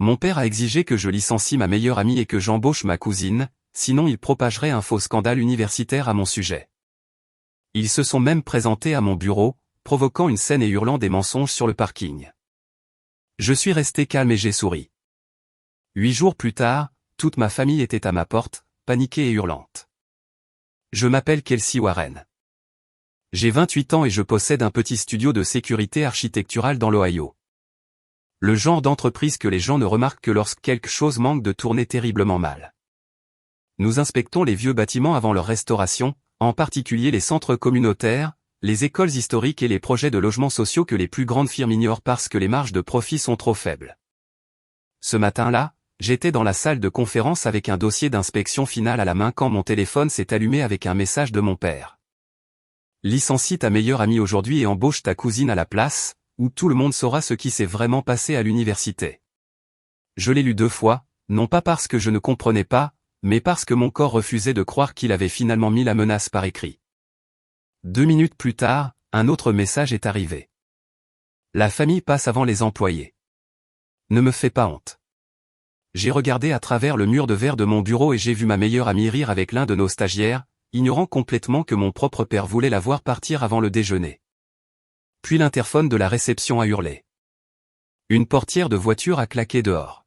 Mon père a exigé que je licencie ma meilleure amie et que j'embauche ma cousine, sinon il propagerait un faux scandale universitaire à mon sujet. Ils se sont même présentés à mon bureau, provoquant une scène et hurlant des mensonges sur le parking. Je suis resté calme et j'ai souri. 8 jours plus tard, toute ma famille était à ma porte, paniquée et hurlante. Je m'appelle Kelsey Warren. J'ai 28 ans et je possède un petit studio de sécurité architecturale dans l'Ohio. Le genre d'entreprise que les gens ne remarquent que lorsque quelque chose manque de tourner terriblement mal. Nous inspectons les vieux bâtiments avant leur restauration, en particulier les centres communautaires, les écoles historiques et les projets de logements sociaux que les plus grandes firmes ignorent parce que les marges de profit sont trop faibles. Ce matin-là, j'étais dans la salle de conférence avec un dossier d'inspection finale à la main quand mon téléphone s'est allumé avec un message de mon père. Licencie ta meilleure amie aujourd'hui et embauche ta cousine à la place, où tout le monde saura ce qui s'est vraiment passé à l'université. Je l'ai lu 2 fois, non pas parce que je ne comprenais pas, mais parce que mon corps refusait de croire qu'il avait finalement mis la menace par écrit. 2 minutes plus tard, un autre message est arrivé. La famille passe avant les employés. Ne me fais pas honte. J'ai regardé à travers le mur de verre de mon bureau et j'ai vu ma meilleure amie rire avec l'un de nos stagiaires, ignorant complètement que mon propre père voulait la voir partir avant le déjeuner. Puis l'interphone de la réception a hurlé. Une portière de voiture a claqué dehors.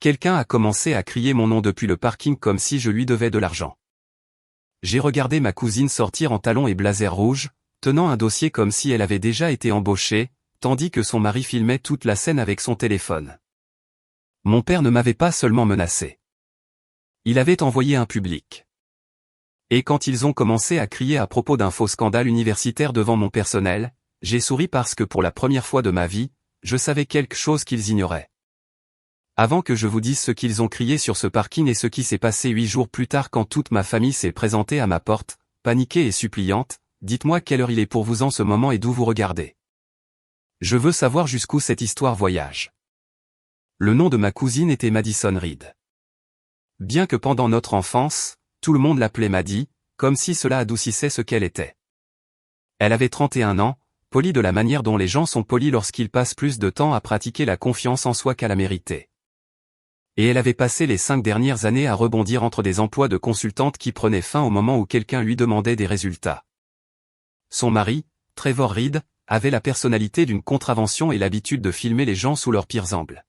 Quelqu'un a commencé à crier mon nom depuis le parking comme si je lui devais de l'argent. J'ai regardé ma cousine sortir en talons et blazer rouge, tenant un dossier comme si elle avait déjà été embauchée, tandis que son mari filmait toute la scène avec son téléphone. Mon père ne m'avait pas seulement menacé. Il avait envoyé un public. Et quand ils ont commencé à crier à propos d'un faux scandale universitaire devant mon personnel, j'ai souri parce que pour la première fois de ma vie, je savais quelque chose qu'ils ignoraient. Avant que je vous dise ce qu'ils ont crié sur ce parking et ce qui s'est passé 8 jours plus tard quand toute ma famille s'est présentée à ma porte, paniquée et suppliante, dites-moi quelle heure il est pour vous en ce moment et d'où vous regardez. Je veux savoir jusqu'où cette histoire voyage. Le nom de ma cousine était Madison Reed. Bien que pendant notre enfance, tout le monde l'appelait Maddie, comme si cela adoucissait ce qu'elle était. Elle avait 31 ans, polie de la manière dont les gens sont polis lorsqu'ils passent plus de temps à pratiquer la confiance en soi qu'à la mériter. Et elle avait passé les 5 dernières années à rebondir entre des emplois de consultante qui prenaient fin au moment où quelqu'un lui demandait des résultats. Son mari, Trevor Reed, avait la personnalité d'une contravention et l'habitude de filmer les gens sous leurs pires angles.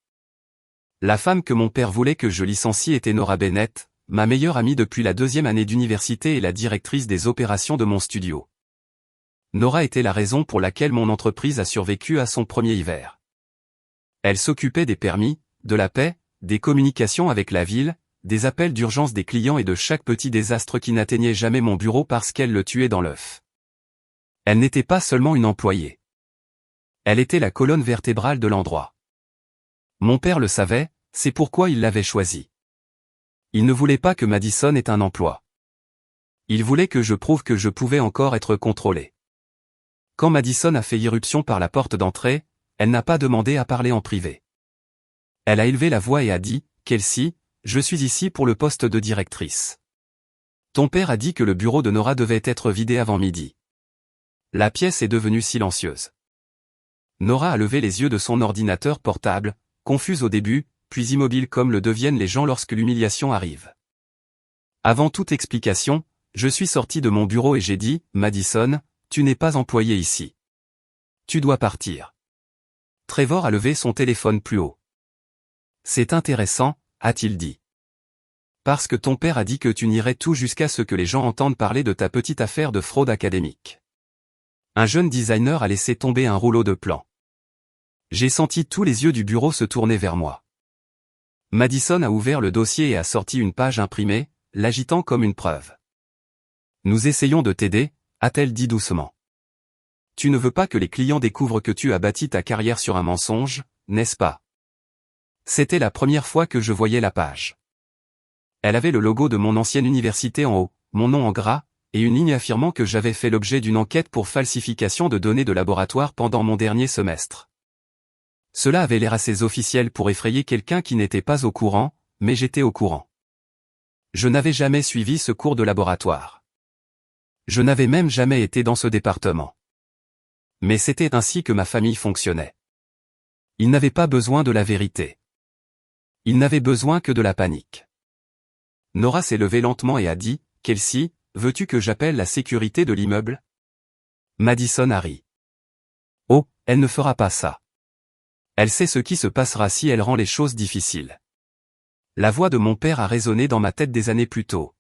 La femme que mon père voulait que je licencie était Nora Bennett, ma meilleure amie depuis la 2e année d'université et la directrice des opérations de mon studio. Nora était la raison pour laquelle mon entreprise a survécu à son premier hiver. Elle s'occupait des permis, de la paie, des communications avec la ville, des appels d'urgence des clients et de chaque petit désastre qui n'atteignait jamais mon bureau parce qu'elle le tuait dans l'œuf. Elle n'était pas seulement une employée. Elle était la colonne vertébrale de l'endroit. Mon père le savait, c'est pourquoi il l'avait choisie. Il ne voulait pas que Madison ait un emploi. Il voulait que je prouve que je pouvais encore être contrôlé. Quand Madison a fait irruption par la porte d'entrée, elle n'a pas demandé à parler en privé. Elle a élevé la voix et a dit, « Kelsey, je suis ici pour le poste de directrice. Ton père a dit que le bureau de Nora devait être vidé avant midi. » La pièce est devenue silencieuse. Nora a levé les yeux de son ordinateur portable, confuse au début, puis immobile comme le deviennent les gens lorsque l'humiliation arrive. Avant toute explication, je suis sorti de mon bureau et j'ai dit, « Madison, tu n'es pas employé ici. Tu dois partir. » Trevor a levé son téléphone plus haut. « C'est intéressant, » a-t-il dit. « Parce que ton père a dit que tu nierais tout jusqu'à ce que les gens entendent parler de ta petite affaire de fraude académique. » Un jeune designer a laissé tomber un rouleau de plans. J'ai senti tous les yeux du bureau se tourner vers moi. Madison a ouvert le dossier et a sorti une page imprimée, l'agitant comme une preuve. « Nous essayons de t'aider, » a-t-elle dit doucement. « Tu ne veux pas que les clients découvrent que tu as bâti ta carrière sur un mensonge, n'est-ce pas? » C'était la première fois que je voyais la page. Elle avait le logo de mon ancienne université en haut, mon nom en gras, et une ligne affirmant que j'avais fait l'objet d'une enquête pour falsification de données de laboratoire pendant mon dernier semestre. Cela avait l'air assez officiel pour effrayer quelqu'un qui n'était pas au courant, mais j'étais au courant. Je n'avais jamais suivi ce cours de laboratoire. Je n'avais même jamais été dans ce département. Mais c'était ainsi que ma famille fonctionnait. Ils n'avaient pas besoin de la vérité. Il n'avait besoin que de la panique. Nora s'est levée lentement et a dit, « Kelsey, veux-tu que j'appelle la sécurité de l'immeuble ?» Madison a ri. « Oh, elle ne fera pas ça. Elle sait ce qui se passera si elle rend les choses difficiles. » La voix de mon père a résonné dans ma tête des années plus tôt.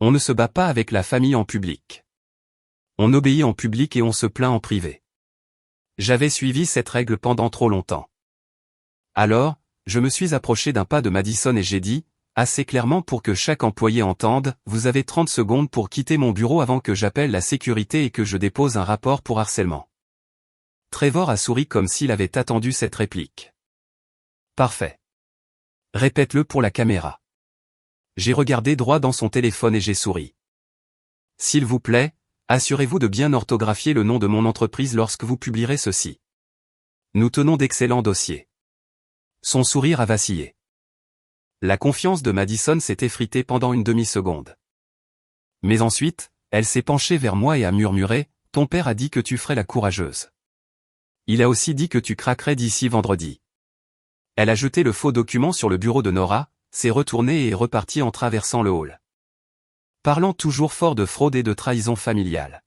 On ne se bat pas avec la famille en public. On obéit en public et on se plaint en privé. J'avais suivi cette règle pendant trop longtemps. Alors, je me suis approché d'un pas de Madison et j'ai dit, assez clairement pour que chaque employé entende, vous avez 30 secondes pour quitter mon bureau avant que j'appelle la sécurité et que je dépose un rapport pour harcèlement. Trevor a souri comme s'il avait attendu cette réplique. Parfait. Répète-le pour la caméra. J'ai regardé droit dans son téléphone et j'ai souri. S'il vous plaît, assurez-vous de bien orthographier le nom de mon entreprise lorsque vous publierez ceci. Nous tenons d'excellents dossiers. Son sourire a vacillé. La confiance de Madison s'est effritée pendant une demi-seconde. Mais ensuite, elle s'est penchée vers moi et a murmuré, « Ton père a dit que tu ferais la courageuse. Il a aussi dit que tu craquerais d'ici vendredi. » Elle a jeté le faux document sur le bureau de Nora, s'est retournée et est repartie en traversant le hall. Parlant toujours fort de fraude et de trahison familiale.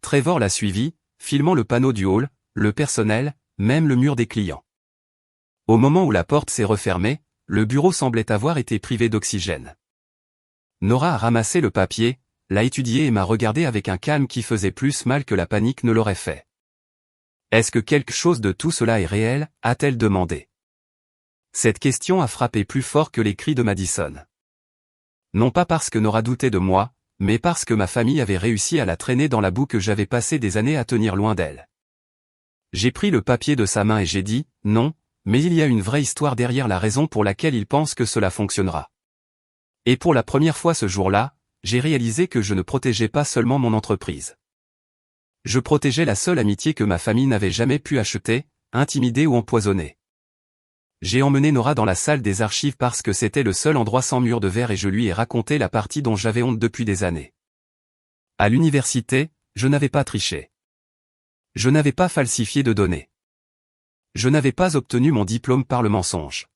Trevor l'a suivi, filmant le panneau du hall, le personnel, même le mur des clients. Au moment où la porte s'est refermée, le bureau semblait avoir été privé d'oxygène. Nora a ramassé le papier, l'a étudié et m'a regardé avec un calme qui faisait plus mal que la panique ne l'aurait fait. « Est-ce que quelque chose de tout cela est réel ?» a-t-elle demandé. Cette question a frappé plus fort que les cris de Madison. Non pas parce que Nora doutait de moi, mais parce que ma famille avait réussi à la traîner dans la boue que j'avais passé des années à tenir loin d'elle. J'ai pris le papier de sa main et j'ai dit, non, mais il y a une vraie histoire derrière la raison pour laquelle il pense que cela fonctionnera. Et pour la première fois ce jour-là, j'ai réalisé que je ne protégeais pas seulement mon entreprise. Je protégeais la seule amitié que ma famille n'avait jamais pu acheter, intimider ou empoisonner. J'ai emmené Nora dans la salle des archives parce que c'était le seul endroit sans mur de verre et je lui ai raconté la partie dont j'avais honte depuis des années. À l'université, je n'avais pas triché. Je n'avais pas falsifié de données. Je n'avais pas obtenu mon diplôme par le mensonge.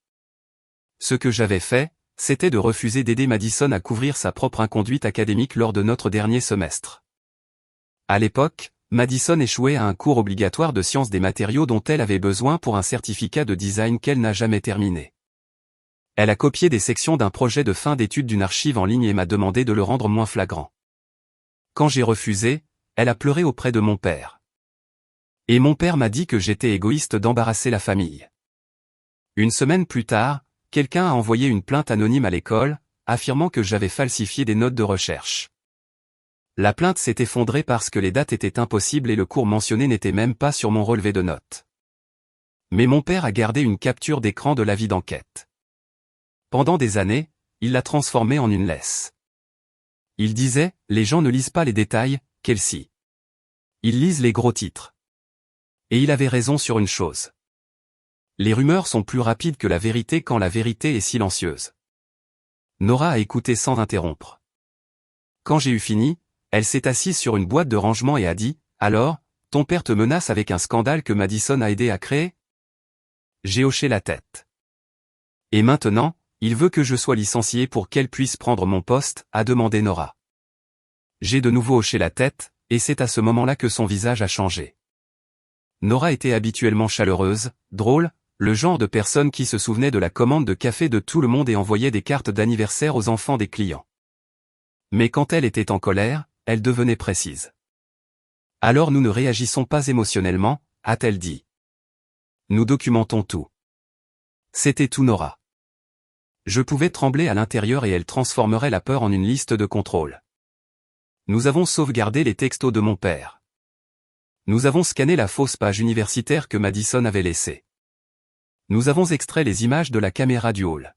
Ce que j'avais fait, c'était de refuser d'aider Madison à couvrir sa propre inconduite académique lors de notre dernier semestre. À l'époque, Madison échouait à un cours obligatoire de sciences des matériaux dont elle avait besoin pour un certificat de design qu'elle n'a jamais terminé. Elle a copié des sections d'un projet de fin d'études d'une archive en ligne et m'a demandé de le rendre moins flagrant. Quand j'ai refusé, elle a pleuré auprès de mon père. Et mon père m'a dit que j'étais égoïste d'embarrasser la famille. Une semaine plus tard, quelqu'un a envoyé une plainte anonyme à l'école, affirmant que j'avais falsifié des notes de recherche. La plainte s'est effondrée parce que les dates étaient impossibles et le cours mentionné n'était même pas sur mon relevé de notes. Mais mon père a gardé une capture d'écran de l'avis d'enquête. Pendant des années, il l'a transformée en une laisse. Il disait, les gens ne lisent pas les détails, Kelsey. Ils lisent les gros titres. Et il avait raison sur une chose. Les rumeurs sont plus rapides que la vérité quand la vérité est silencieuse. Nora a écouté sans interrompre. Quand j'ai eu fini, elle s'est assise sur une boîte de rangement et a dit, « Alors, ton père te menace avec un scandale que Madison a aidé à créer ?» J'ai hoché la tête. « Et maintenant, il veut que je sois licencié pour qu'elle puisse prendre mon poste ?» a demandé Nora. J'ai de nouveau hoché la tête, et c'est à ce moment-là que son visage a changé. Nora était habituellement chaleureuse, drôle, le genre de personne qui se souvenait de la commande de café de tout le monde et envoyait des cartes d'anniversaire aux enfants des clients. Mais quand elle était en colère, elle devenait précise. « Alors nous ne réagissons pas émotionnellement » a-t-elle dit. « Nous documentons tout. » C'était tout Nora. Je pouvais trembler à l'intérieur et elle transformerait la peur en une liste de contrôle. Nous avons sauvegardé les textos de mon père. Nous avons scanné la fausse page universitaire que Madison avait laissée. Nous avons extrait les images de la caméra du hall.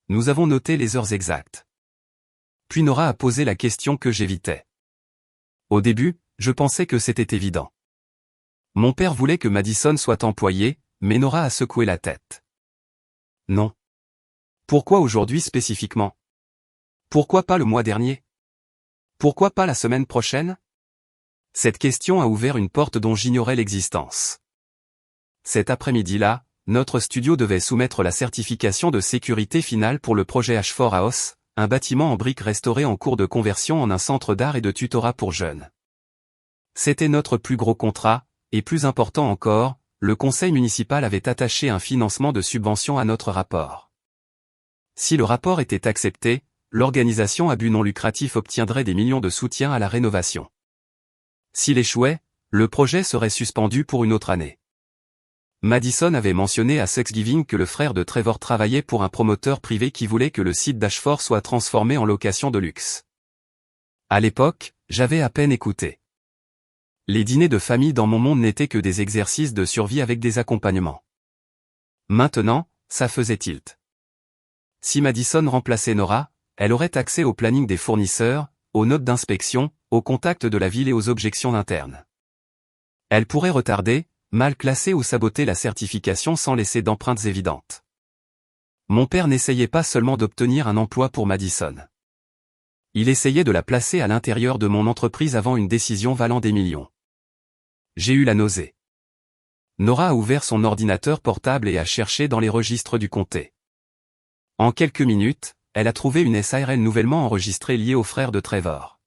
Nous avons noté les heures exactes. Puis Nora a posé la question que j'évitais. Au début, je pensais que c'était évident. Mon père voulait que Madison soit employée, mais Nora a secoué la tête. Non. Pourquoi aujourd'hui spécifiquement? Pourquoi pas le mois dernier? Pourquoi pas la semaine prochaine? Cette question a ouvert une porte dont j'ignorais l'existence. Cet après-midi-là, notre studio devait soumettre la certification de sécurité finale pour le projet H4 House, un bâtiment en briques restauré en cours de conversion en un centre d'art et de tutorat pour jeunes. C'était notre plus gros contrat, et plus important encore, le conseil municipal avait attaché un financement de subvention à notre rapport. Si le rapport était accepté, l'organisation à but non lucratif obtiendrait des millions de soutien à la rénovation. S'il échouait, le projet serait suspendu pour une autre année. Madison avait mentionné à Thanksgiving que le frère de Trevor travaillait pour un promoteur privé qui voulait que le site d'H4 soit transformé en location de luxe. À l'époque, j'avais à peine écouté. Les dîners de famille dans mon monde n'étaient que des exercices de survie avec des accompagnements. Maintenant, ça faisait tilt. Si Madison remplaçait Nora, elle aurait accès au planning des fournisseurs, aux notes d'inspection, aux contacts de la ville et aux objections internes. Elle pourrait retarder, mal classer ou saboter la certification sans laisser d'empreintes évidentes. Mon père n'essayait pas seulement d'obtenir un emploi pour Madison. Il essayait de la placer à l'intérieur de mon entreprise avant une décision valant des millions. J'ai eu la nausée. Nora a ouvert son ordinateur portable et a cherché dans les registres du comté. En quelques minutes, elle a trouvé une SARL nouvellement enregistrée liée au frère de Trevor.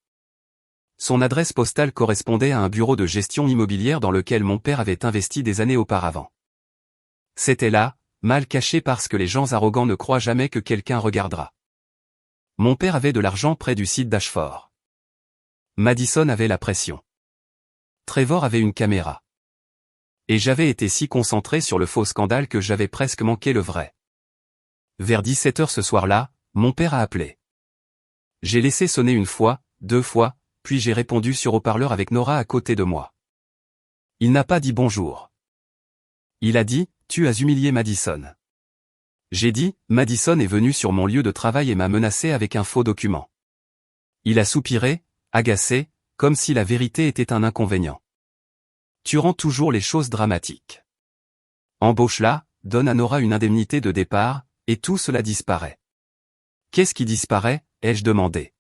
Son adresse postale correspondait à un bureau de gestion immobilière dans lequel mon père avait investi des années auparavant. C'était là, mal caché parce que les gens arrogants ne croient jamais que quelqu'un regardera. Mon père avait de l'argent près du site d'H4. Madison avait la pression. Trevor avait une caméra. Et j'avais été si concentré sur le faux scandale que j'avais presque manqué le vrai. Vers 17h ce soir-là, mon père a appelé. J'ai laissé sonner une fois, 2 fois, puis j'ai répondu sur haut-parleur avec Nora à côté de moi. Il n'a pas dit bonjour. Il a dit, tu as humilié Madison. J'ai dit, Madison est venu sur mon lieu de travail et m'a menacé avec un faux document. Il a soupiré, agacé, comme si la vérité était un inconvénient. Tu rends toujours les choses dramatiques. Embauche-la, donne à Nora une indemnité de départ, et tout cela disparaît. Qu'est-ce qui disparaît, ai-je demandé.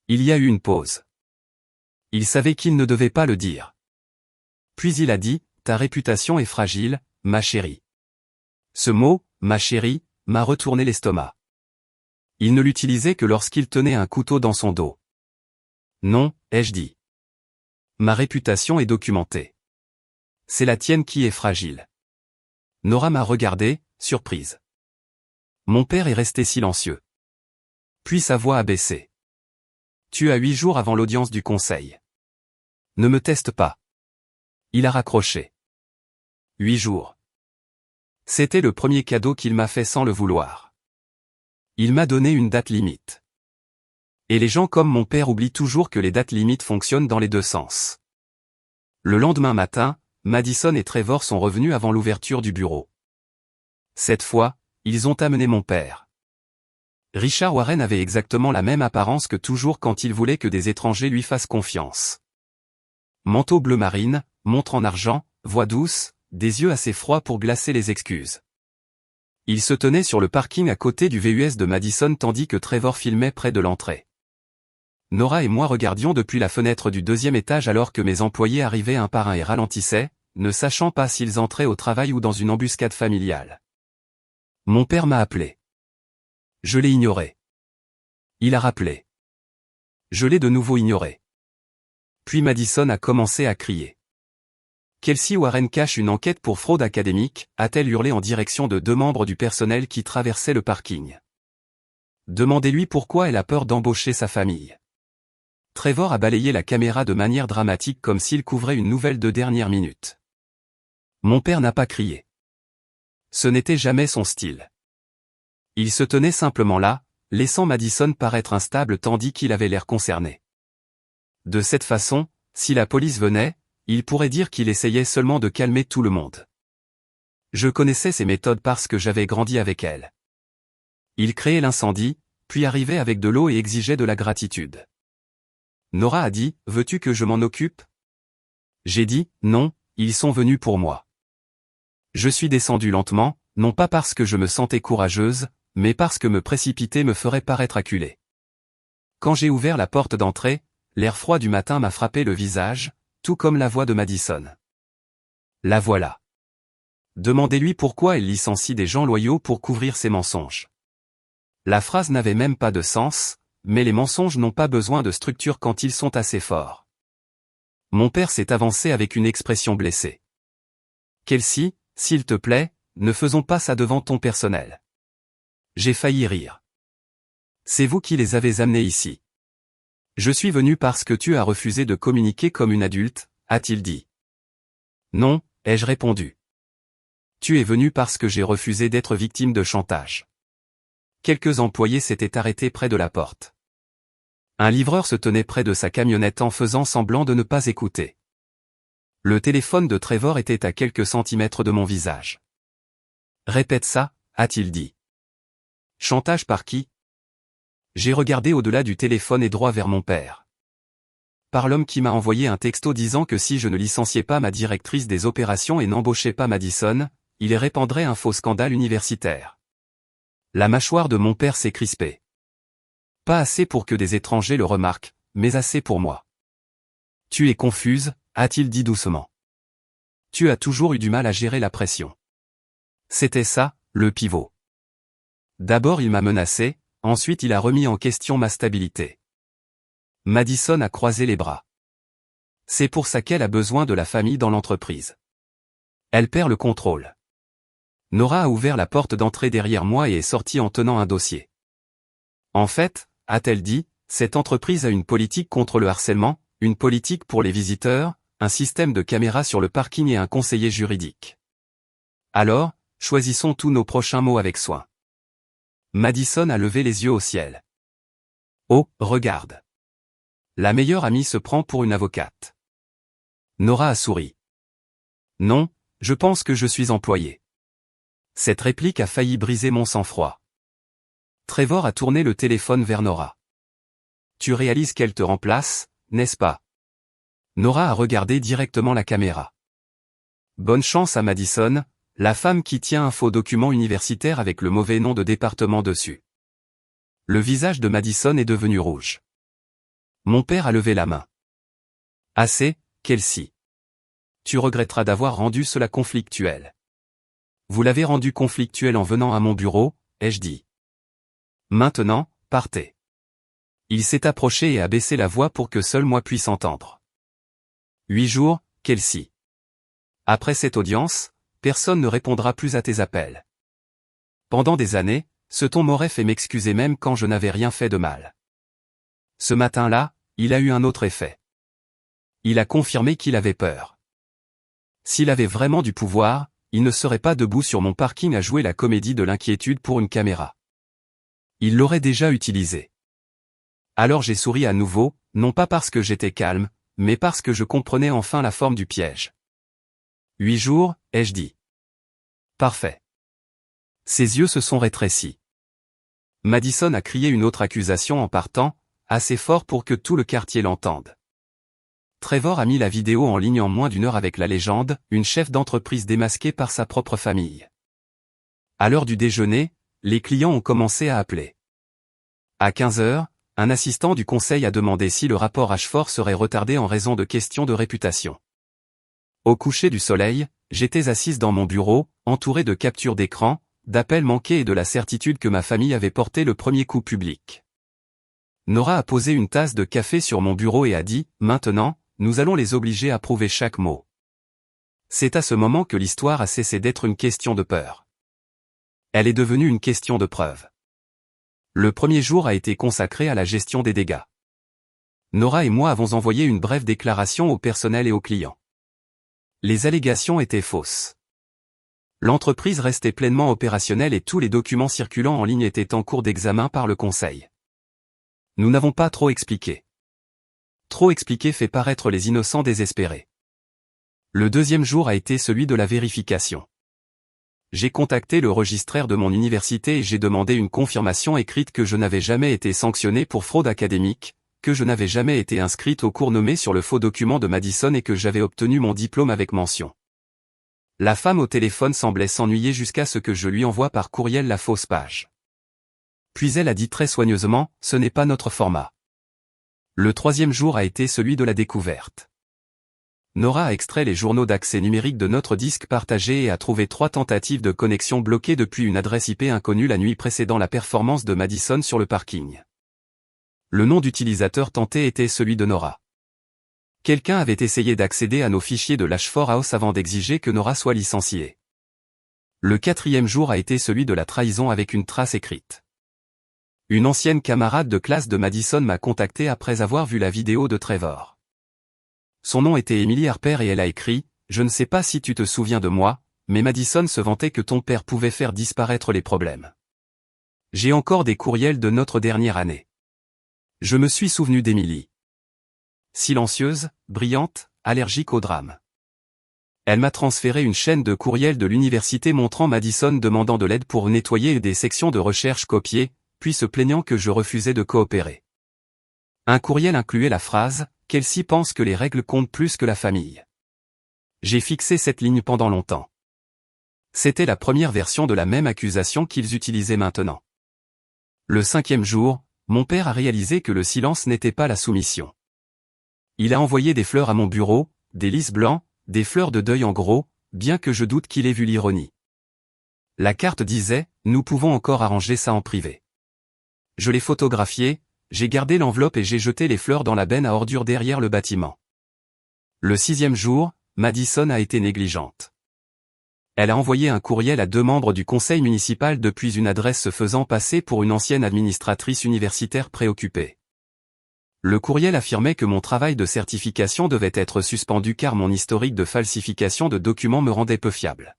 Il y a eu une pause. Il savait qu'il ne devait pas le dire. Puis il a dit, ta réputation est fragile, ma chérie. Ce mot, ma chérie, m'a retourné l'estomac. Il ne l'utilisait que lorsqu'il tenait un couteau dans son dos. Non, ai-je dit. Ma réputation est documentée. C'est la tienne qui est fragile. Nora m'a regardé, surprise. Mon père est resté silencieux. Puis sa voix a baissé. Tu as 8 jours avant l'audience du conseil. Ne me teste pas. Il a raccroché. 8 jours. C'était le premier cadeau qu'il m'a fait sans le vouloir. Il m'a donné une date limite. Et les gens comme mon père oublient toujours que les dates limites fonctionnent dans les deux sens. Le lendemain matin, Madison et Trevor sont revenus avant l'ouverture du bureau. Cette fois, ils ont amené mon père. Richard Warren avait exactement la même apparence que toujours quand il voulait que des étrangers lui fassent confiance. Manteau bleu marine, montre en argent, voix douce, des yeux assez froids pour glacer les excuses. Il se tenait sur le parking à côté du VUS de Madison tandis que Trevor filmait près de l'entrée. Nora et moi regardions depuis la fenêtre du 2e étage alors que mes employés arrivaient un par un et ralentissaient, ne sachant pas s'ils entraient au travail ou dans une embuscade familiale. Mon père m'a appelé. Je l'ai ignoré. Il a rappelé. Je l'ai de nouveau ignoré. Puis Madison a commencé à crier. Kelsey Warren cache une enquête pour fraude académique, a-t-elle hurlé en direction de 2 membres du personnel qui traversaient le parking. Demandez-lui pourquoi elle a peur d'embaucher sa famille. Trevor a balayé la caméra de manière dramatique comme s'il couvrait une nouvelle de dernière minute. Mon père n'a pas crié. Ce n'était jamais son style. Il se tenait simplement là, laissant Madison paraître instable tandis qu'il avait l'air concerné. De cette façon, si la police venait, il pourrait dire qu'il essayait seulement de calmer tout le monde. Je connaissais ses méthodes parce que j'avais grandi avec elle. Il créait l'incendie, puis arrivait avec de l'eau et exigeait de la gratitude. Nora a dit, « Veux-tu que je m'en occupe ?» J'ai dit, « Non, ils sont venus pour moi. » Je suis descendu lentement, non pas parce que je me sentais courageuse, mais parce que me précipiter me ferait paraître acculée. Quand j'ai ouvert la porte d'entrée, l'air froid du matin m'a frappé le visage, tout comme la voix de Madison. La voilà. Demandez-lui pourquoi elle licencie des gens loyaux pour couvrir ses mensonges. La phrase n'avait même pas de sens, mais les mensonges n'ont pas besoin de structure quand ils sont assez forts. Mon père s'est avancé avec une expression blessée. Kelsey, s'il te plaît, ne faisons pas ça devant ton personnel. J'ai failli rire. C'est vous qui les avez amenés ici. Je suis venu parce que tu as refusé de communiquer comme une adulte, a-t-il dit. Non, ai-je répondu. Tu es venu parce que j'ai refusé d'être victime de chantage. Quelques employés s'étaient arrêtés près de la porte. Un livreur se tenait près de sa camionnette en faisant semblant de ne pas écouter. Le téléphone de Trevor était à quelques centimètres de mon visage. Répète ça, a-t-il dit. Chantage par qui? J'ai regardé au-delà du téléphone et droit vers mon père. Par l'homme qui m'a envoyé un texto disant que si je ne licenciais pas ma directrice des opérations et n'embauchais pas Madison, il répandrait un faux scandale universitaire. La mâchoire de mon père s'est crispée. Pas assez pour que des étrangers le remarquent, mais assez pour moi. Tu es confuse, a-t-il dit doucement. Tu as toujours eu du mal à gérer la pression. C'était ça, le pivot. D'abord il m'a menacé, ensuite il a remis en question ma stabilité. Madison a croisé les bras. C'est pour ça qu'elle a besoin de la famille dans l'entreprise. Elle perd le contrôle. Nora a ouvert la porte d'entrée derrière moi et est sortie en tenant un dossier. En fait, a-t-elle dit, cette entreprise a une politique contre le harcèlement, une politique pour les visiteurs, un système de caméras sur le parking et un conseiller juridique. Alors, choisissons tous nos prochains mots avec soin. Madison a levé les yeux au ciel. Oh, regarde. La meilleure amie se prend pour une avocate. Nora a souri. Non, je pense que je suis employé. Cette réplique a failli briser mon sang-froid. Trevor a tourné le téléphone vers Nora. Tu réalises qu'elle te remplace, n'est-ce pas? Nora a regardé directement la caméra. Bonne chance à Madison, la femme qui tient un faux document universitaire avec le mauvais nom de département dessus. Le visage de Madison est devenu rouge. Mon père a levé la main. Assez, Kelsey. Tu regretteras d'avoir rendu cela conflictuel. Vous l'avez rendu conflictuel en venant à mon bureau, ai-je dit. Maintenant, partez. Il s'est approché et a baissé la voix pour que seul moi puisse entendre. 8 jours, Kelsey. Après cette audience, personne ne répondra plus à tes appels. Pendant des années, ce ton m'aurait fait m'excuser même quand je n'avais rien fait de mal. Ce matin-là, il a eu un autre effet. Il a confirmé qu'il avait peur. S'il avait vraiment du pouvoir, il ne serait pas debout sur mon parking à jouer la comédie de l'inquiétude pour une caméra. Il l'aurait déjà utilisée. Alors j'ai souri à nouveau, non pas parce que j'étais calme, mais parce que je comprenais enfin la forme du piège. 8 jours, ai-je dit. Parfait. Ses yeux se sont rétrécis. Madison a crié une autre accusation en partant, assez fort pour que tout le quartier l'entende. Trevor a mis la vidéo en ligne en moins d'une heure avec la légende, une chef d'entreprise démasquée par sa propre famille. À l'heure du déjeuner, les clients ont commencé à appeler. À 15 heures, un assistant du conseil a demandé si le rapport Ashford serait retardé en raison de questions de réputation. Au coucher du soleil, j'étais assise dans mon bureau, entourée de captures d'écran, d'appels manqués et de la certitude que ma famille avait porté le premier coup public. Nora a posé une tasse de café sur mon bureau et a dit, maintenant, nous allons les obliger à prouver chaque mot. C'est à ce moment que l'histoire a cessé d'être une question de peur. Elle est devenue une question de preuve. Le premier jour a été consacré à la gestion des dégâts. Nora et moi avons envoyé une brève déclaration au personnel et aux clients. Les allégations étaient fausses. L'entreprise restait pleinement opérationnelle et tous les documents circulant en ligne étaient en cours d'examen par le conseil. Nous n'avons pas trop expliqué. Trop expliquer fait paraître les innocents désespérés. Le deuxième jour a été celui de la vérification. J'ai contacté le registraire de mon université et j'ai demandé une confirmation écrite que je n'avais jamais été sanctionné pour fraude académique, que je n'avais jamais été inscrite au cours nommé sur le faux document de Madison et que j'avais obtenu mon diplôme avec mention. La femme au téléphone semblait s'ennuyer jusqu'à ce que je lui envoie par courriel la fausse page. Puis elle a dit très soigneusement, ce n'est pas notre format. Le troisième jour a été celui de la découverte. Nora a extrait les journaux d'accès numérique de notre disque partagé et a trouvé 3 tentatives de connexion bloquées depuis une adresse IP inconnue la nuit précédant la performance de Madison sur le parking. Le nom d'utilisateur tenté était celui de Nora. Quelqu'un avait essayé d'accéder à nos fichiers de l'Ashford House avant d'exiger que Nora soit licenciée. Le 4e jour a été celui de la trahison avec une trace écrite. Une ancienne camarade de classe de Madison m'a contacté après avoir vu la vidéo de Trevor. Son nom était Emily Harper et elle a écrit « Je ne sais pas si tu te souviens de moi, mais Madison se vantait que ton père pouvait faire disparaître les problèmes. J'ai encore des courriels de notre dernière année. » Je me suis souvenu d'Emily. Silencieuse, brillante, allergique au drame. Elle m'a transféré une chaîne de courriels de l'université montrant Madison demandant de l'aide pour nettoyer des sections de recherche copiées, puis se plaignant que je refusais de coopérer. Un courriel incluait la phrase « Kelsey pense que les règles comptent plus que la famille ». J'ai fixé cette ligne pendant longtemps. C'était la première version de la même accusation qu'ils utilisaient maintenant. Le 5e jour, mon père a réalisé que le silence n'était pas la soumission. Il a envoyé des fleurs à mon bureau, des lys blancs, des fleurs de deuil en gros, bien que je doute qu'il ait vu l'ironie. La carte disait « Nous pouvons encore arranger ça en privé ». Je l'ai photographié, j'ai gardé l'enveloppe et j'ai jeté les fleurs dans la benne à ordures derrière le bâtiment. Le 6e jour, Madison a été négligente. Elle a envoyé un courriel à 2 membres du conseil municipal depuis une adresse se faisant passer pour une ancienne administratrice universitaire préoccupée. Le courriel affirmait que mon travail de certification devait être suspendu car mon historique de falsification de documents me rendait peu fiable.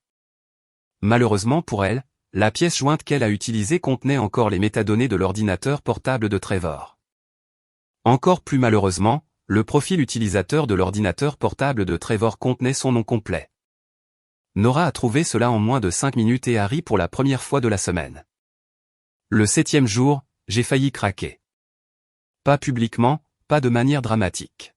Malheureusement pour elle, la pièce jointe qu'elle a utilisée contenait encore les métadonnées de l'ordinateur portable de Trevor. Encore plus malheureusement, le profil utilisateur de l'ordinateur portable de Trevor contenait son nom complet. Nora a trouvé cela en moins de 5 minutes et a ri pour la première fois de la semaine. Le 7e jour, j'ai failli craquer. Pas publiquement, pas de manière dramatique.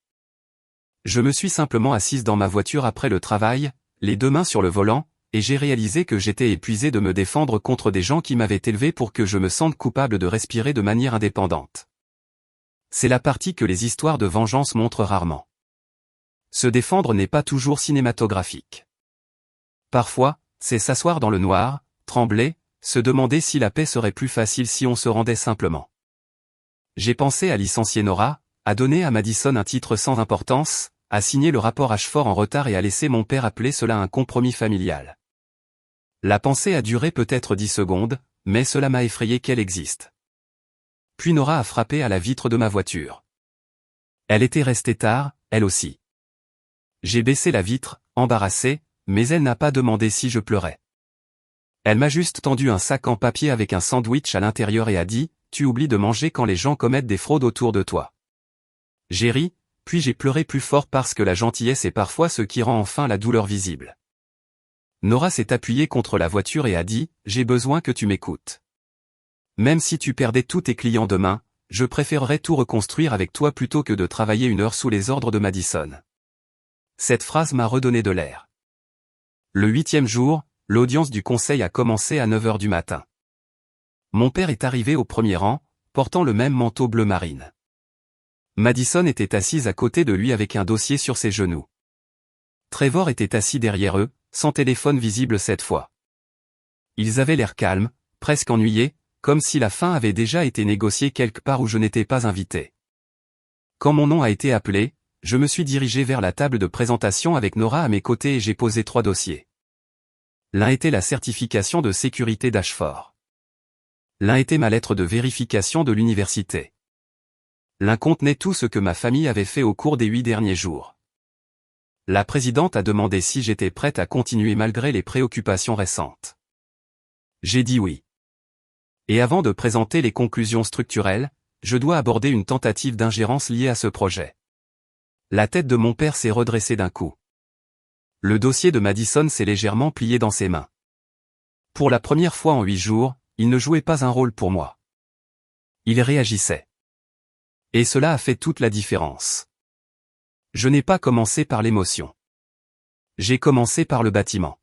Je me suis simplement assise dans ma voiture après le travail, les 2 mains sur le volant, et j'ai réalisé que j'étais épuisé de me défendre contre des gens qui m'avaient élevé pour que je me sente coupable de respirer de manière indépendante. C'est la partie que les histoires de vengeance montrent rarement. Se défendre n'est pas toujours cinématographique. Parfois, c'est s'asseoir dans le noir, trembler, se demander si la paix serait plus facile si on se rendait simplement. J'ai pensé à licencier Nora, à donner à Madison un titre sans importance, à signer le rapport Ashford en retard et à laisser mon père appeler cela un compromis familial. La pensée a duré peut-être 10 secondes, mais cela m'a effrayé qu'elle existe. Puis Nora a frappé à la vitre de ma voiture. Elle était restée tard, elle aussi. J'ai baissé la vitre, embarrassé, mais elle n'a pas demandé si je pleurais. Elle m'a juste tendu un sac en papier avec un sandwich à l'intérieur et a dit « Tu oublies de manger quand les gens commettent des fraudes autour de toi. » J'ai ri, puis j'ai pleuré plus fort parce que la gentillesse est parfois ce qui rend enfin la douleur visible. Nora s'est appuyée contre la voiture et a dit « J'ai besoin que tu m'écoutes. Même si tu perdais tous tes clients demain, je préférerais tout reconstruire avec toi plutôt que de travailler 1 heure sous les ordres de Madison. » Cette phrase m'a redonné de l'air. Le 8e jour, l'audience du conseil a commencé à 9 heures du matin. Mon père est arrivé au premier rang, portant le même manteau bleu marine. Madison était assise à côté de lui avec un dossier sur ses genoux. Trevor était assis derrière eux, sans téléphone visible cette fois. Ils avaient l'air calmes, presque ennuyés, comme si la fin avait déjà été négociée quelque part où je n'étais pas invité. Quand mon nom a été appelé, je me suis dirigé vers la table de présentation avec Nora à mes côtés et j'ai posé 3 dossiers. L'un était la certification de sécurité d'Ashford. L'un était ma lettre de vérification de l'université. L'un contenait tout ce que ma famille avait fait au cours des 8 derniers jours. La présidente a demandé si j'étais prête à continuer malgré les préoccupations récentes. J'ai dit oui. Et avant de présenter les conclusions structurelles, je dois aborder une tentative d'ingérence liée à ce projet. La tête de mon père s'est redressée d'un coup. Le dossier de Madison s'est légèrement plié dans ses mains. Pour la première fois en 8 jours, il ne jouait pas un rôle pour moi. Il réagissait. Et cela a fait toute la différence. Je n'ai pas commencé par l'émotion. J'ai commencé par le bâtiment.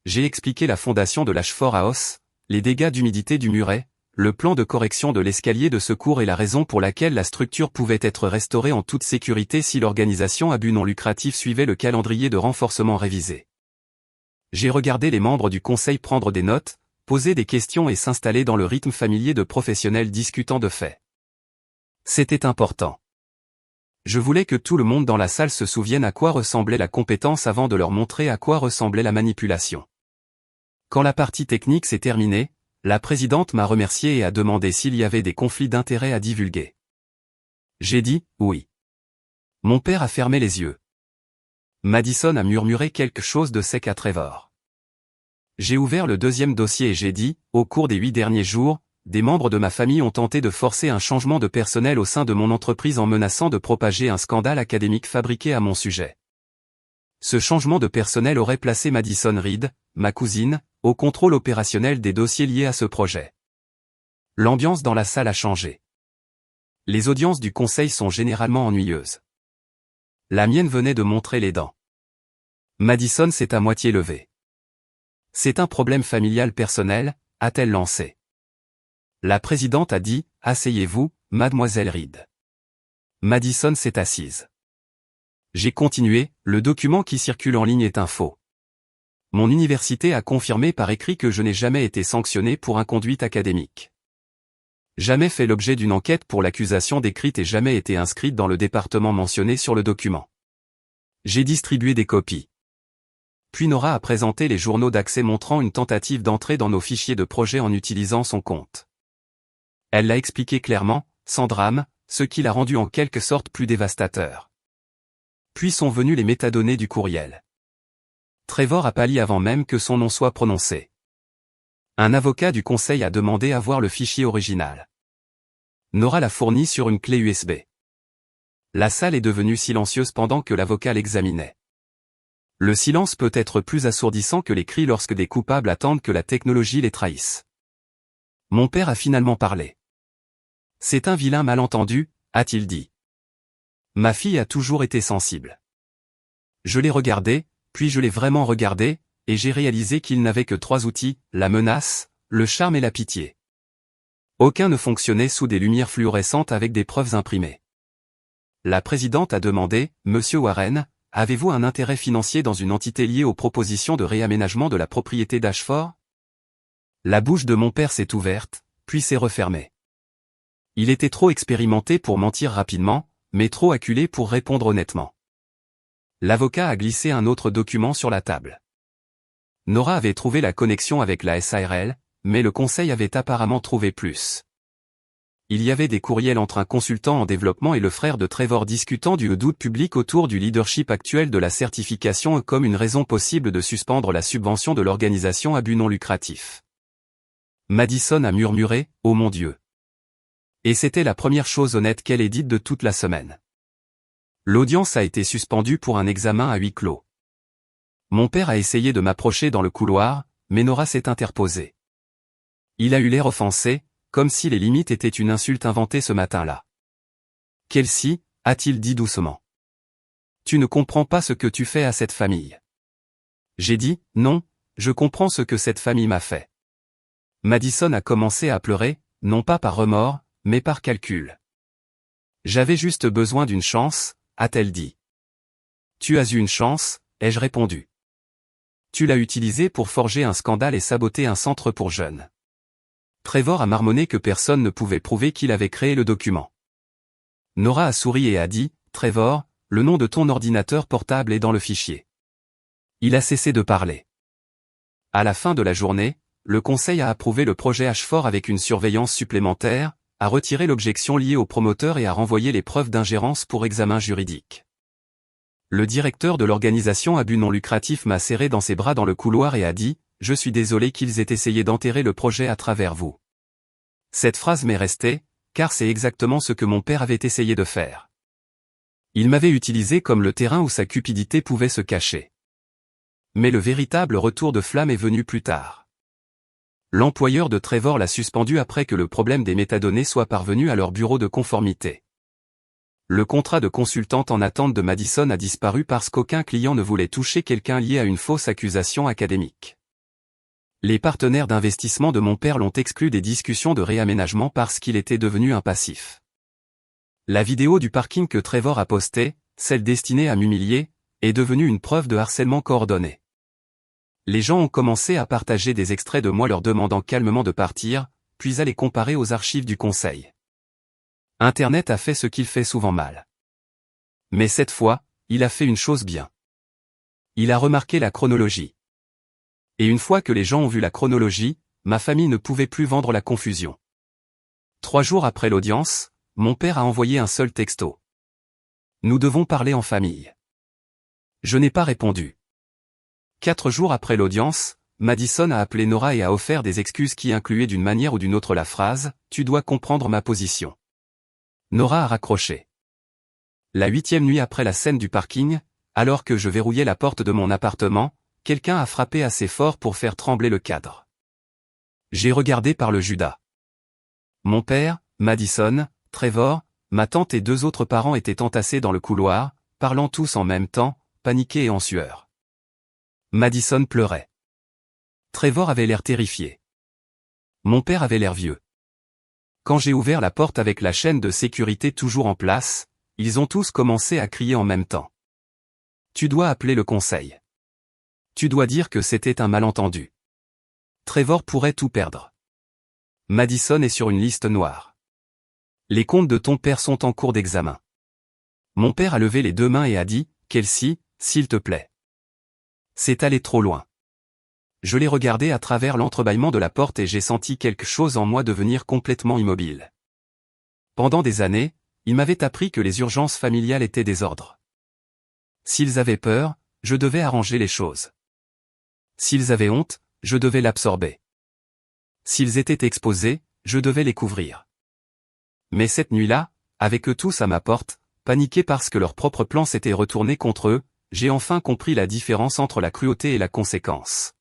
J'ai expliqué la fondation de l'Ashford House, les dégâts d'humidité du muret, le plan de correction de l'escalier de secours est la raison pour laquelle la structure pouvait être restaurée en toute sécurité si l'organisation à but non lucratif suivait le calendrier de renforcement révisé. J'ai regardé les membres du conseil prendre des notes, poser des questions et s'installer dans le rythme familier de professionnels discutant de faits. C'était important. Je voulais que tout le monde dans la salle se souvienne à quoi ressemblait la compétence avant de leur montrer à quoi ressemblait la manipulation. Quand la partie technique s'est terminée, la présidente m'a remercié et a demandé s'il y avait des conflits d'intérêts à divulguer. J'ai dit « oui ». Mon père a fermé les yeux. Madison a murmuré quelque chose de sec à Trevor. J'ai ouvert le deuxième dossier et j'ai dit « au cours des 8 derniers jours, des membres de ma famille ont tenté de forcer un changement de personnel au sein de mon entreprise en menaçant de propager un scandale académique fabriqué à mon sujet. Ce changement de personnel aurait placé Madison Reed, ma cousine, au contrôle opérationnel des dossiers liés à ce projet. » L'ambiance dans la salle a changé. Les audiences du conseil sont généralement ennuyeuses. La mienne venait de montrer les dents. Madison s'est à moitié levée. « C'est un problème familial personnel », a-t-elle lancé. La présidente a dit « Asseyez-vous, mademoiselle Reed ». Madison s'est assise. J'ai continué, le document qui circule en ligne est un faux. Mon université a confirmé par écrit que je n'ai jamais été sanctionné pour inconduite académique. Jamais fait l'objet d'une enquête pour l'accusation décrite et jamais été inscrite dans le département mentionné sur le document. J'ai distribué des copies. Puis Nora a présenté les journaux d'accès montrant une tentative d'entrée dans nos fichiers de projet en utilisant son compte. Elle l'a expliqué clairement, sans drame, ce qui l'a rendu en quelque sorte plus dévastateur. Puis sont venues les métadonnées du courriel. Trevor a pâli avant même que son nom soit prononcé. Un avocat du conseil a demandé à voir le fichier original. Nora l'a fourni sur une clé USB. La salle est devenue silencieuse pendant que l'avocat l'examinait. Le silence peut être plus assourdissant que les cris lorsque des coupables attendent que la technologie les trahisse. Mon père a finalement parlé. « C'est un vilain malentendu », a-t-il dit. Ma fille a toujours été sensible. Je l'ai regardé, puis je l'ai vraiment regardé, et j'ai réalisé qu'il n'avait que 3 outils, la menace, le charme et la pitié. Aucun ne fonctionnait sous des lumières fluorescentes avec des preuves imprimées. La présidente a demandé, « Monsieur Warren, avez-vous un intérêt financier dans une entité liée aux propositions de réaménagement de la propriété d'Ashford ?» La bouche de mon père s'est ouverte, puis s'est refermée. Il était trop expérimenté pour mentir rapidement, mais trop acculé pour répondre honnêtement. L'avocat a glissé un autre document sur la table. Nora avait trouvé la connexion avec la SARL, mais le conseil avait apparemment trouvé plus. Il y avait des courriels entre un consultant en développement et le frère de Trevor discutant du doute public autour du leadership actuel de la certification comme une raison possible de suspendre la subvention de l'organisation à but non lucratif. Madison a murmuré, « Oh mon Dieu !» Et c'était la première chose honnête qu'elle ait dite de toute la semaine. L'audience a été suspendue pour un examen à huis clos. Mon père a essayé de m'approcher dans le couloir, mais Nora s'est interposée. Il a eu l'air offensé, comme si les limites étaient une insulte inventée ce matin-là. « Kelsey », a-t-il dit doucement. « Tu ne comprends pas ce que tu fais à cette famille. » J'ai dit, « Non, je comprends ce que cette famille m'a fait. » Madison a commencé à pleurer, non pas par remords, mais par calcul. « J'avais juste besoin d'une chance », a-t-elle dit. « Tu as eu une chance », ai-je répondu. « Tu l'as utilisée pour forger un scandale et saboter un centre pour jeunes. » Trevor a marmonné que personne ne pouvait prouver qu'il avait créé le document. Nora a souri et a dit, « Trevor, le nom de ton ordinateur portable est dans le fichier. » Il a cessé de parler. À la fin de la journée, le conseil a approuvé le projet Ashford avec une surveillance supplémentaire, a retiré l'objection liée au promoteur et a renvoyé les preuves d'ingérence pour examen juridique. Le directeur de l'organisation à but non lucratif m'a serré dans ses bras dans le couloir et a dit, « Je suis désolé qu'ils aient essayé d'enterrer le projet à travers vous. » Cette phrase m'est restée, car c'est exactement ce que mon père avait essayé de faire. Il m'avait utilisé comme le terrain où sa cupidité pouvait se cacher. Mais le véritable retour de flamme est venu plus tard. L'employeur de Trevor l'a suspendu après que le problème des métadonnées soit parvenu à leur bureau de conformité. Le contrat de consultante en attente de Madison a disparu parce qu'aucun client ne voulait toucher quelqu'un lié à une fausse accusation académique. Les partenaires d'investissement de mon père l'ont exclu des discussions de réaménagement parce qu'il était devenu un passif. La vidéo du parking que Trevor a postée, celle destinée à m'humilier, est devenue une preuve de harcèlement coordonné. Les gens ont commencé à partager des extraits de moi leur demandant calmement de partir, puis à les comparer aux archives du conseil. Internet a fait ce qu'il fait souvent mal. Mais cette fois, il a fait une chose bien. Il a remarqué la chronologie. Et une fois que les gens ont vu la chronologie, ma famille ne pouvait plus vendre la confusion. 3 jours après l'audience, mon père a envoyé un seul texto. Nous devons parler en famille. Je n'ai pas répondu. 4 jours après l'audience, Madison a appelé Nora et a offert des excuses qui incluaient d'une manière ou d'une autre la phrase « Tu dois comprendre ma position ». Nora a raccroché. La 8e nuit après la scène du parking, alors que je verrouillais la porte de mon appartement, quelqu'un a frappé assez fort pour faire trembler le cadre. J'ai regardé par le Judas. Mon père, Madison, Trevor, ma tante et 2 autres parents étaient entassés dans le couloir, parlant tous en même temps, paniqués et en sueur. Madison pleurait. Trevor avait l'air terrifié. Mon père avait l'air vieux. Quand j'ai ouvert la porte avec la chaîne de sécurité toujours en place, ils ont tous commencé à crier en même temps. Tu dois appeler le conseil. Tu dois dire que c'était un malentendu. Trevor pourrait tout perdre. Madison est sur une liste noire. Les comptes de ton père sont en cours d'examen. Mon père a levé les 2 mains et a dit, Kelsey, s'il te plaît. C'est allé trop loin. Je l'ai regardé à travers l'entrebâillement de la porte et j'ai senti quelque chose en moi devenir complètement immobile. Pendant des années, il m'avait appris que les urgences familiales étaient des ordres. S'ils avaient peur, je devais arranger les choses. S'ils avaient honte, je devais l'absorber. S'ils étaient exposés, je devais les couvrir. Mais cette nuit-là, avec eux tous à ma porte, paniqués parce que leur propre plan s'était retourné contre eux, j'ai enfin compris la différence entre la cruauté et la conséquence.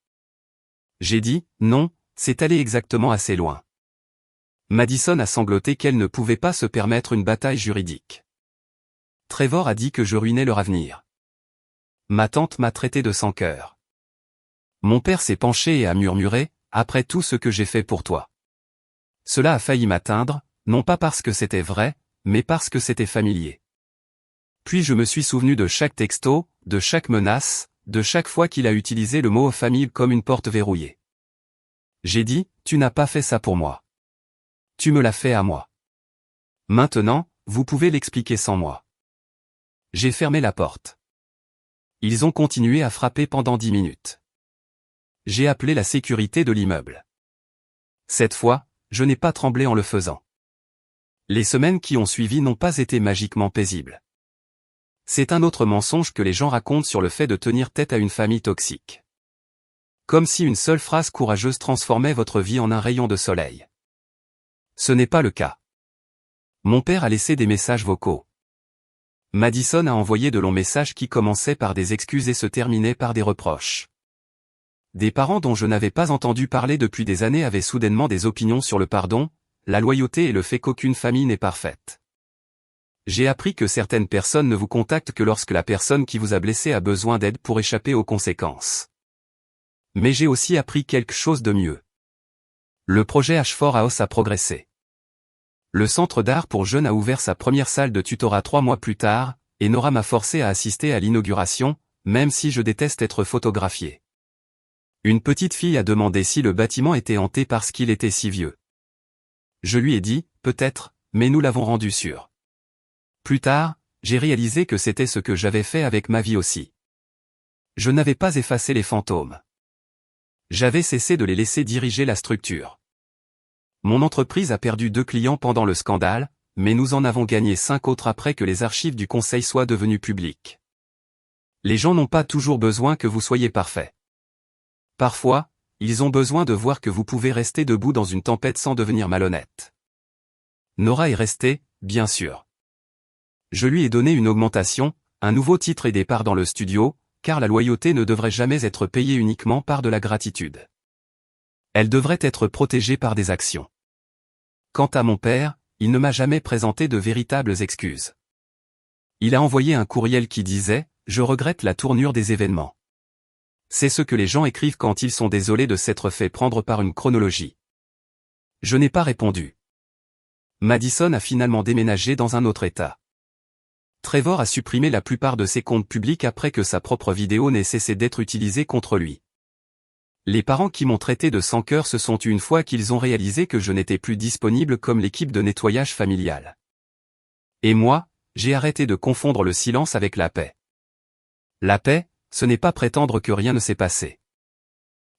J'ai dit, non, c'est allé exactement assez loin. Madison a sangloté qu'elle ne pouvait pas se permettre une bataille juridique. Trevor a dit que je ruinais leur avenir. Ma tante m'a traité de sans-cœur. Mon père s'est penché et a murmuré, après tout ce que j'ai fait pour toi. Cela a failli m'atteindre, non pas parce que c'était vrai, mais parce que c'était familier. Puis je me suis souvenu de chaque texto, de chaque menace, de chaque fois qu'il a utilisé le mot famille comme une porte verrouillée. J'ai dit, tu n'as pas fait ça pour moi. Tu me l'as fait à moi. Maintenant, vous pouvez l'expliquer sans moi. J'ai fermé la porte. Ils ont continué à frapper pendant 10 minutes. J'ai appelé la sécurité de l'immeuble. Cette fois, je n'ai pas tremblé en le faisant. Les semaines qui ont suivi n'ont pas été magiquement paisibles. C'est un autre mensonge que les gens racontent sur le fait de tenir tête à une famille toxique. Comme si une seule phrase courageuse transformait votre vie en un rayon de soleil. Ce n'est pas le cas. Mon père a laissé des messages vocaux. Madison a envoyé de longs messages qui commençaient par des excuses et se terminaient par des reproches. Des parents dont je n'avais pas entendu parler depuis des années avaient soudainement des opinions sur le pardon, la loyauté et le fait qu'aucune famille n'est parfaite. J'ai appris que certaines personnes ne vous contactent que lorsque la personne qui vous a blessé a besoin d'aide pour échapper aux conséquences. Mais j'ai aussi appris quelque chose de mieux. Le projet H4 House a progressé. Le centre d'art pour jeunes a ouvert sa première salle de tutorat 3 mois plus tard, et Nora m'a forcé à assister à l'inauguration, même si je déteste être photographié. Une petite fille a demandé si le bâtiment était hanté parce qu'il était si vieux. Je lui ai dit, peut-être, mais nous l'avons rendu sûr. Plus tard, j'ai réalisé que c'était ce que j'avais fait avec ma vie aussi. Je n'avais pas effacé les fantômes. J'avais cessé de les laisser diriger la structure. Mon entreprise a perdu 2 clients pendant le scandale, mais nous en avons gagné 5 autres après que les archives du conseil soient devenues publiques. Les gens n'ont pas toujours besoin que vous soyez parfait. Parfois, ils ont besoin de voir que vous pouvez rester debout dans une tempête sans devenir malhonnête. Nora est restée, bien sûr. Je lui ai donné une augmentation, un nouveau titre et des parts dans le studio, car la loyauté ne devrait jamais être payée uniquement par de la gratitude. Elle devrait être protégée par des actions. Quant à mon père, il ne m'a jamais présenté de véritables excuses. Il a envoyé un courriel qui disait « Je regrette la tournure des événements. C'est ce que les gens écrivent quand ils sont désolés de s'être fait prendre par une chronologie. Je n'ai pas répondu. Madison a finalement déménagé dans un autre état. Trevor a supprimé la plupart de ses comptes publics après que sa propre vidéo n'ait cessé d'être utilisée contre lui. Les parents qui m'ont traité de sans-cœur se sont tus une fois qu'ils ont réalisé que je n'étais plus disponible comme l'équipe de nettoyage familial. Et moi, j'ai arrêté de confondre le silence avec la paix. La paix, ce n'est pas prétendre que rien ne s'est passé.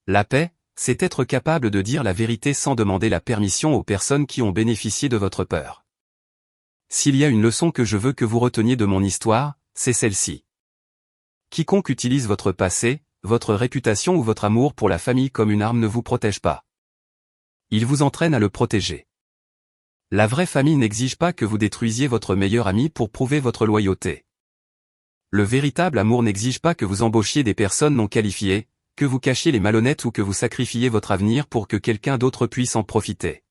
La paix, c'est être capable de dire la vérité sans demander la permission aux personnes qui ont bénéficié de votre peur. S'il y a une leçon que je veux que vous reteniez de mon histoire, c'est celle-ci. Quiconque utilise votre passé, votre réputation ou votre amour pour la famille comme une arme ne vous protège pas. Il vous entraîne à le protéger. La vraie famille n'exige pas que vous détruisiez votre meilleur ami pour prouver votre loyauté. Le véritable amour n'exige pas que vous embauchiez des personnes non qualifiées, que vous cachiez les malhonnêtes ou que vous sacrifiez votre avenir pour que quelqu'un d'autre puisse en profiter.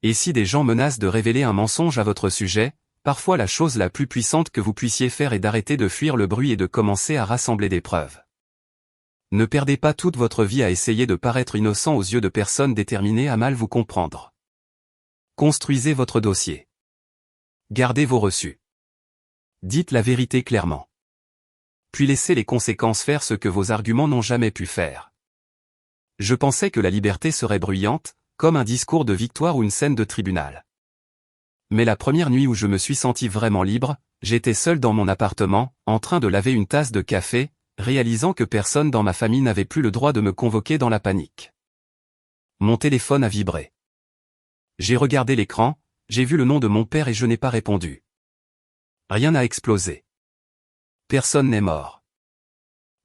Et si des gens menacent de révéler un mensonge à votre sujet, parfois la chose la plus puissante que vous puissiez faire est d'arrêter de fuir le bruit et de commencer à rassembler des preuves. Ne perdez pas toute votre vie à essayer de paraître innocent aux yeux de personnes déterminées à mal vous comprendre. Construisez votre dossier. Gardez vos reçus. Dites la vérité clairement. Puis laissez les conséquences faire ce que vos arguments n'ont jamais pu faire. Je pensais que la liberté serait bruyante, comme un discours de victoire ou une scène de tribunal. Mais la première nuit où je me suis senti vraiment libre, j'étais seul dans mon appartement, en train de laver une tasse de café, réalisant que personne dans ma famille n'avait plus le droit de me convoquer dans la panique. Mon téléphone a vibré. J'ai regardé l'écran, j'ai vu le nom de mon père et je n'ai pas répondu. Rien n'a explosé. Personne n'est mort.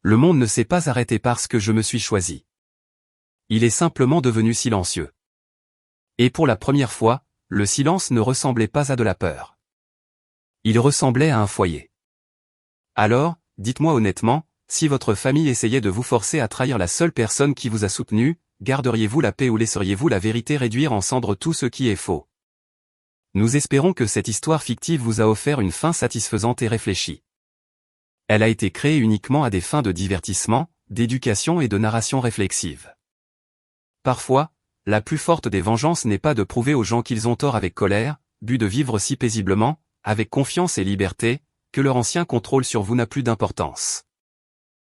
Le monde ne s'est pas arrêté parce que je me suis choisi. Il est simplement devenu silencieux. Et pour la première fois, le silence ne ressemblait pas à de la peur. Il ressemblait à un foyer. Alors, dites-moi honnêtement, si votre famille essayait de vous forcer à trahir la seule personne qui vous a soutenu, garderiez-vous la paix ou laisseriez-vous la vérité réduire en cendres tout ce qui est faux? Nous espérons que cette histoire fictive vous a offert une fin satisfaisante et réfléchie. Elle a été créée uniquement à des fins de divertissement, d'éducation et de narration réflexive. Parfois, la plus forte des vengeances n'est pas de prouver aux gens qu'ils ont tort avec colère, but de vivre si paisiblement, avec confiance et liberté, que leur ancien contrôle sur vous n'a plus d'importance.